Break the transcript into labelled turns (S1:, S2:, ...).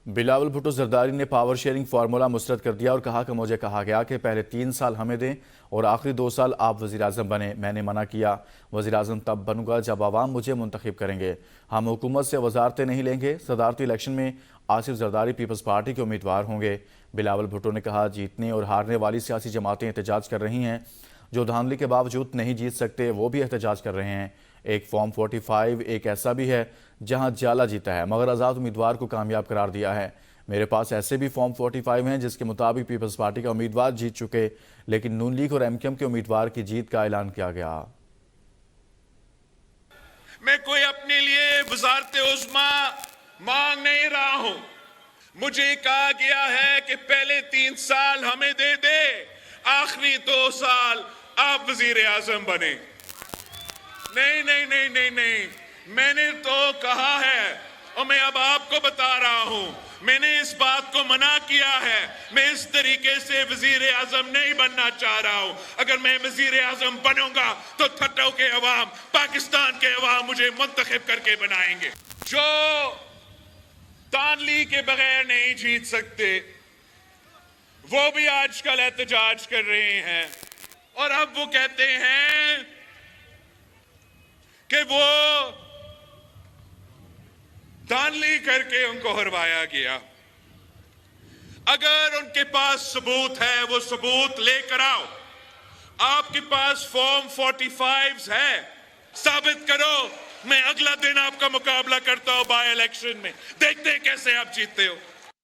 S1: बिलावल भुट्टो जरदारी ने power sharing formula मुस्तरद कर दिया और कहा कि मुझे कहा गया कि पहले 3 साल हमें दें और आखिरी 2 साल आप वज़ीर-ए-आज़म बने। मैंने मना किया। वज़ीर-ए-आज़म तब बनूंगा जब आवाम मुझे मुंतखब करेंगे। हम हुकूमत से वजारतें नहीं लेंगे। सदारती इलेक्शन में आसिफ जरदारी पीपल्स पार्टी के उम्मीदवार होंगे। बिलावल भुट्टो ने कहा, जीतने और हारने वाली सियासी जमातें एहतजाज कर रही हैं। जो धांधली के बावजूद नहीं जीत सकते वो भी एहतजाज कर रहे हैं। एक फॉर्म 45 एक ऐसा भी है जहां जाला जीता है मगर आज़ाद उम्मीदवार को कामयाब करार दिया है। मेरे पास ऐसे भी फॉर्म 45 हैं जिसके मुताबिक पीपल्स पार्टी का उम्मीदवार जीत चुके, लेकिन नून लीग और एमकेएम के उम्मीदवार की जीत का ऐलान किया गया।
S2: मैं कोई अपने लिए वज़ारत उज़्मा मांग नहीं रहा हूं। मुझे कहा गया है कि पहले 3 साल हमें दे दे, आखिरी 2 साल आप वजीर आजम बने। नहीं नहीं नहीं नहीं नहीं, मैंने तो कहा है और मैं अब आपको बता रहा हूं, मैंने इस बात को मना किया है। मैं इस तरीके से वजीर आजम नहीं बनना चाह रहा हूं। अगर मैं वजीर आजम बनूंगा तो थट्टो के अवाम, पाकिस्तान के अवाम मुझे मुंतखब करके बनाएंगे। जो तानली के बगैर नहीं जीत सकते वो भी आजकल एहतजाज कर रहे हैं और अब वो कहते हैं कि वो धांधली करके उनको हरवाया गया। अगर उनके पास सबूत है वो सबूत लेकर आओ। आपके पास फॉर्म 45 है, साबित करो। मैं अगला दिन आपका मुकाबला करता हूं बाय इलेक्शन में, देखते हैं कैसे आप जीतते हो।